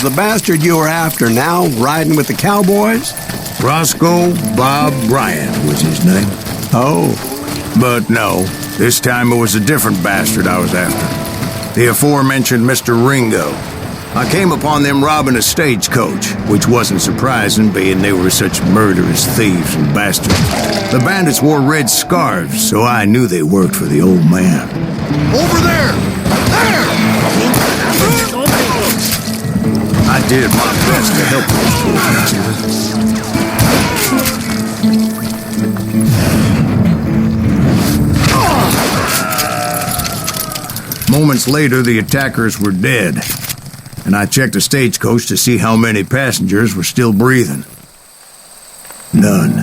was the bastard you were after now riding with the cowboys? Roscoe Bob Bryant was his name. Oh. But no, this time it was a different bastard I was after. The aforementioned Mr. Ringo. I came upon them robbing a stagecoach, which wasn't surprising, being they were such murderous thieves and bastards. The bandits wore red scarves, so I knew they worked for the old man. Over there! There! I did my best to help those poor passengers. Moments later, the attackers were dead, and I checked the stagecoach to see how many passengers were still breathing. None.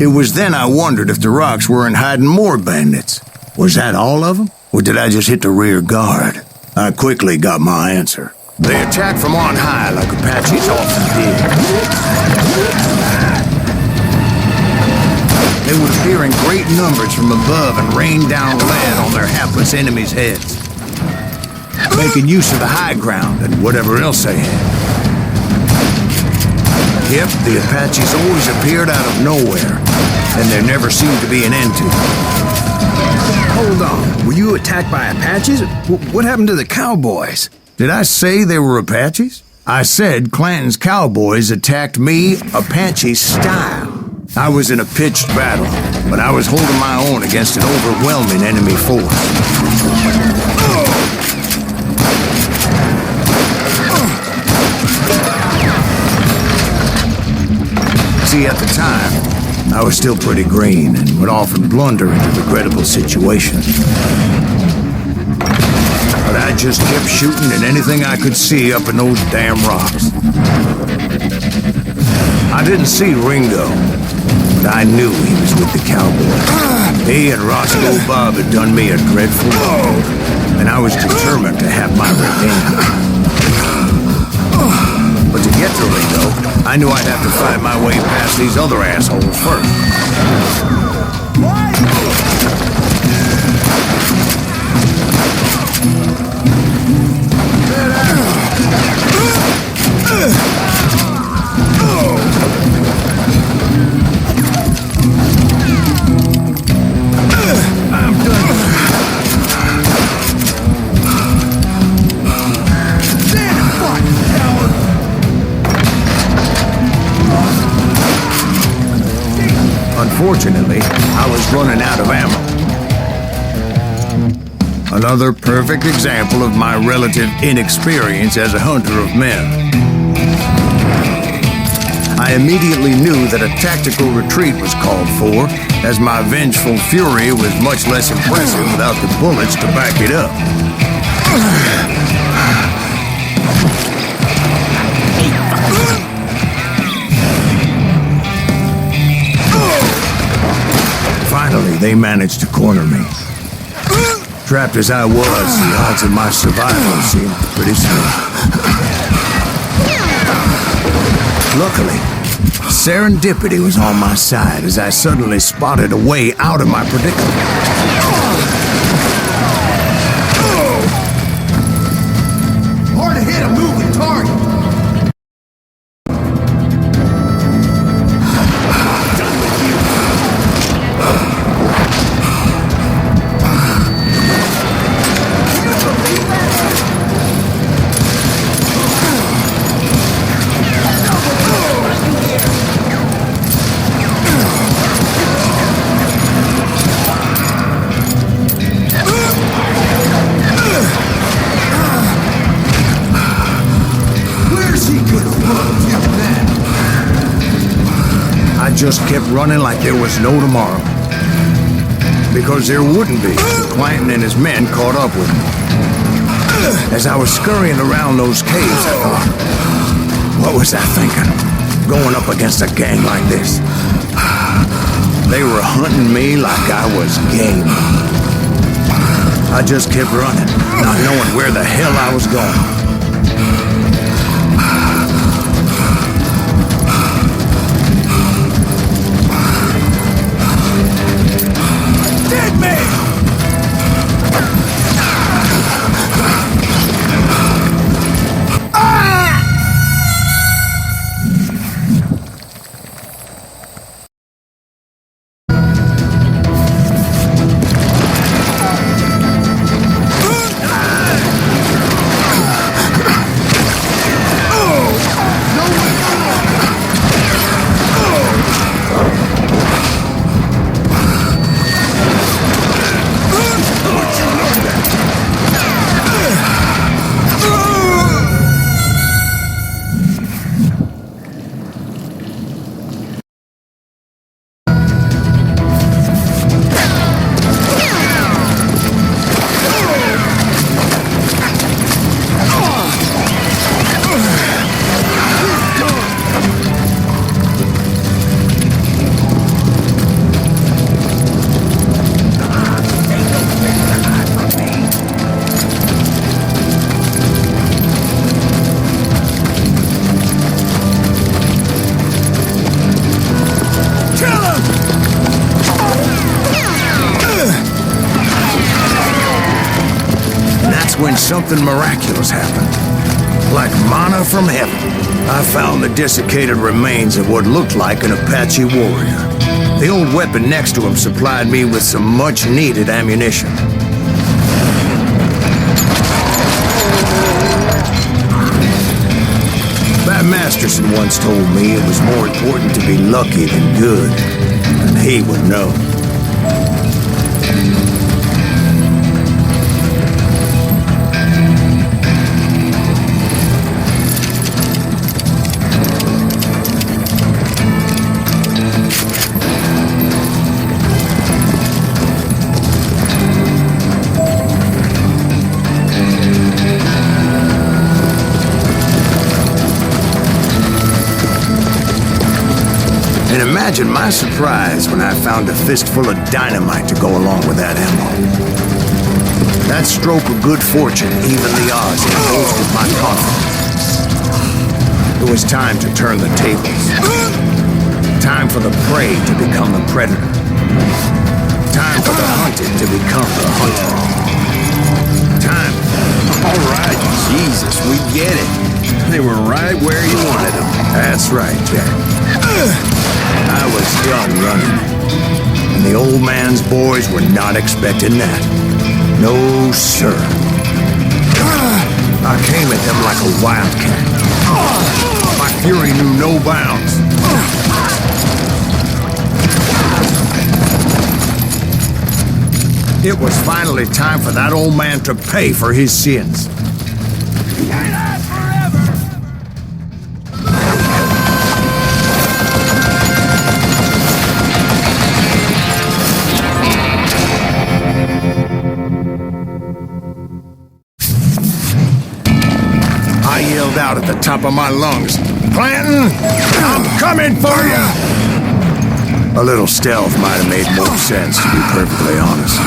It was then I wondered if the rocks weren't hiding more bandits. Was that all of them? Or did I just hit the rear guard? I quickly got my answer. They attacked from on high like Apaches often did. They would appear in great numbers from above and rain down lead on their hapless enemies' heads, making use of the high ground and whatever else they had. Yep, the Apaches always appeared out of nowhere, and there never seemed to be an end to them. Hold on, were you attacked by Apaches? What happened to the cowboys? Did I say they were Apaches? I said Clanton's cowboys attacked me Apache style. I was in a pitched battle, but I was holding my own against an overwhelming enemy force. See, at the time, I was still pretty green and would often blunder into regrettable situations. But I just kept shooting at anything I could see up in those damn rocks. I didn't see Ringo, but I knew he was with the cowboys. He and Roscoe Bob had done me a dreadful wrong, and I was determined to have my revenge. But to get to Ringo, I knew I'd have to find my way past these other assholes first. Unfortunately, I was running out of ammo. Another perfect example of my relative inexperience as a hunter of men. I immediately knew that a tactical retreat was called for, as my vengeful fury was much less impressive without the bullets to back it up. Finally, they managed to corner me. Trapped as I was, the odds of my survival seemed pretty slim. Luckily, serendipity was on my side as I suddenly spotted a way out of my predicament. Hard to hit a moving target. I just kept running like there was no tomorrow. Because there wouldn't be. Clanton and his men caught up with me. As I was scurrying around those caves, I thought, what was I thinking? Going up against a gang like this? They were hunting me like I was game. I just kept running, not knowing where the hell I was going. That's when something miraculous happened. Like manna from heaven, I found the desiccated remains of what looked like an Apache warrior. The old weapon next to him supplied me with some much-needed ammunition. Bat Masterson once told me it was more important to be lucky than good, and he would know. And imagine my surprise when I found a fistful of dynamite to go along with that ammo. That stroke of good fortune evened the odds and boosted my confidence. It was time to turn the tables. Time for the prey to become the predator. Time for the hunted to become the hunter. Time. All right, Jesus, we get it. They were right where you wanted them. That's right, Jack. I was done running, and the old man's boys were not expecting that. No, sir. I came at them like a wildcat. My fury knew no bounds. It was finally time for that old man to pay for his sins. Out at the top of my lungs. Clanton, I'm coming for you! A little stealth might have made more sense, to be perfectly honest.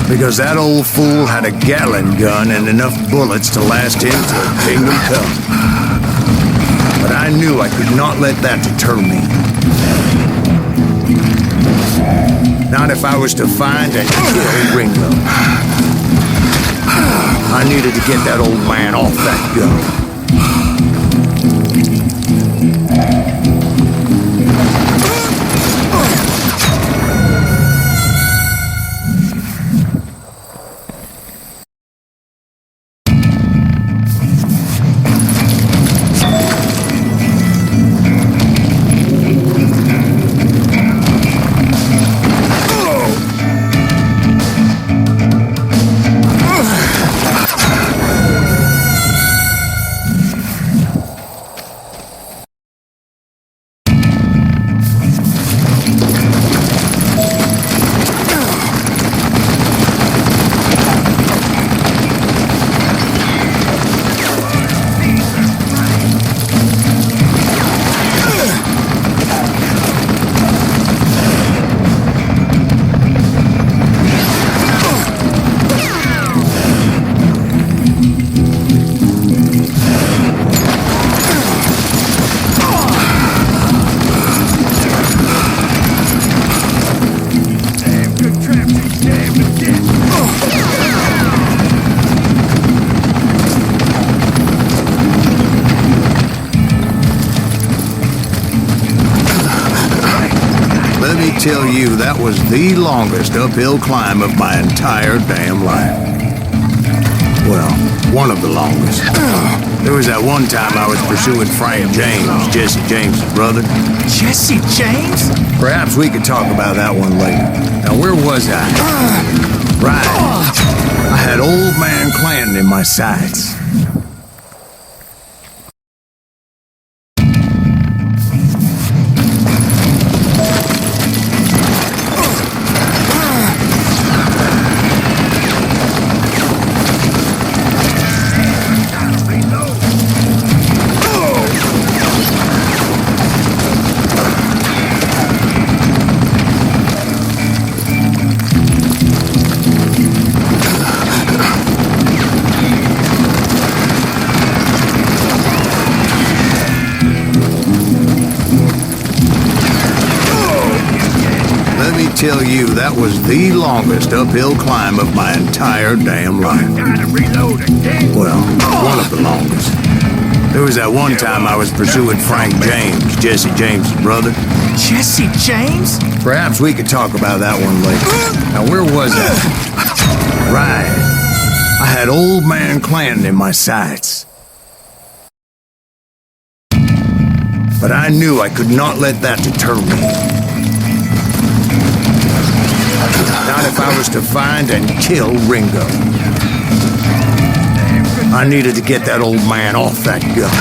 Because that old fool had a Gatling gun and enough bullets to last him till kingdom come. But I knew I could not let that deter me. Not if I was to find and kill Ringo. I needed to get that old man off that gun. Tell you that was the longest uphill climb of my entire damn life. Well, one of the longest. There was that one time I was pursuing Frank James, Jesse James' brother. Jesse James? Perhaps we could talk about that one later. Now, where was I? Right. I had old man Clanton in my sights. tell you, that was the longest uphill climb of my entire damn life. Gotta reload again. Well, one of the longest. There was that one time I was pursuing Frank James, Jesse James' brother. Jesse James? Perhaps we could talk about that one later. Now, where was I? Right. I had Old Man Clanton in my sights. But I knew I could not let that deter me. Not if I was to find and kill Ringo. I needed to get that old man off that gun.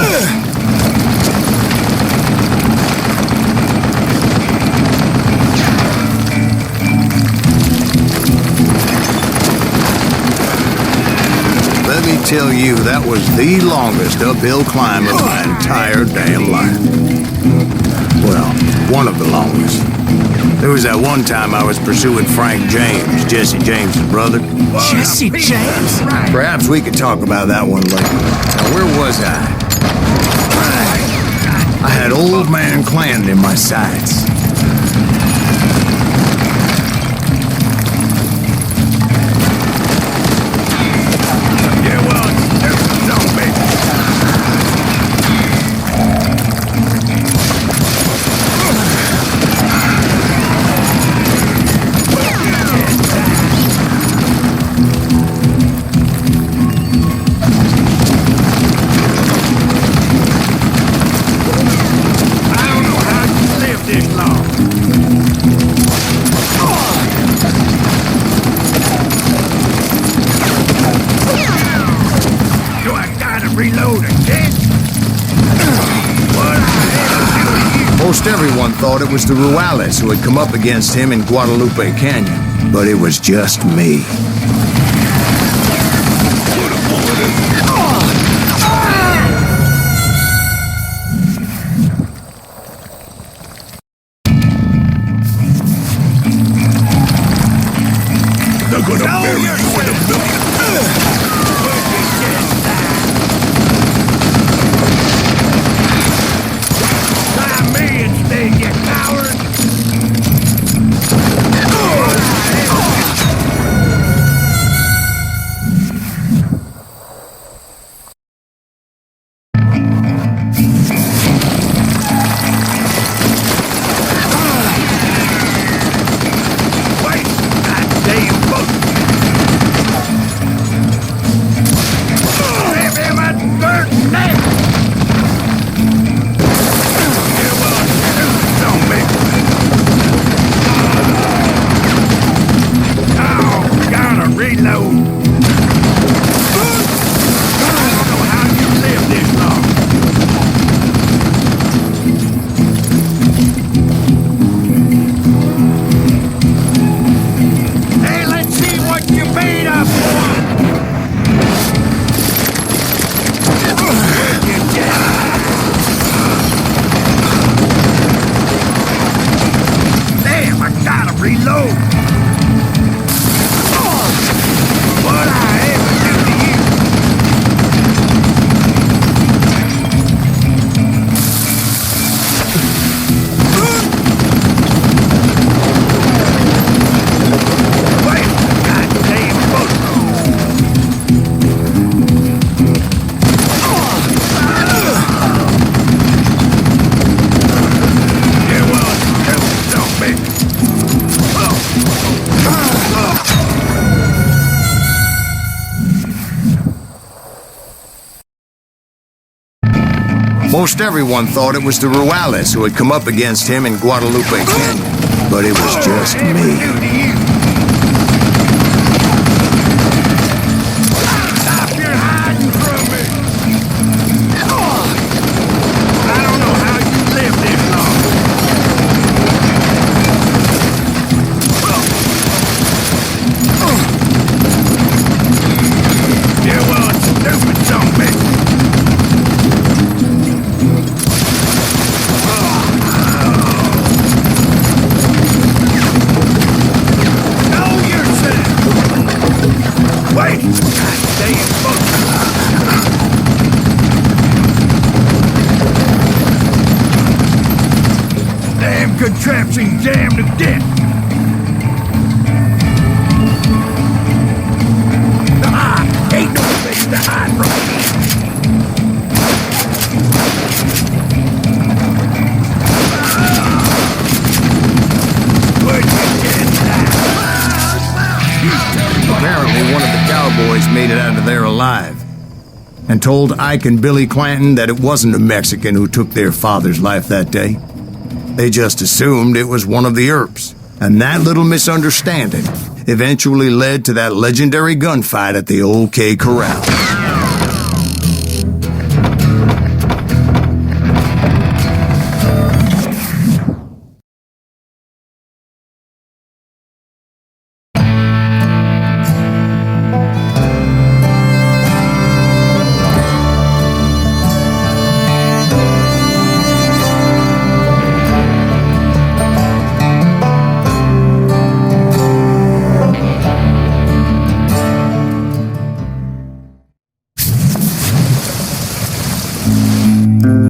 Let me tell you, that was the longest uphill climb of my entire damn life. Well, one of the longest. There was that one time I was pursuing Frank James, Jesse James' brother. Jesse James? Perhaps we could talk about that one later. Now, where was I? I had Old Man Clanton in my sights. Most everyone thought it was the Ruales who had come up against him in Guadalupe Canyon, but it was just me. They're gonna bury you in a million. Most everyone thought it was the Ruales who had come up against him in Guadalupe Canyon, but it was just me. Contraption jammed to death. Apparently, one of the cowboys made it out of there alive and told Ike and Billy Clanton that it wasn't a Mexican who took their father's life that day. They just assumed it was one of the Earps, and that little misunderstanding eventually led to that legendary gunfight at the Old K Corral.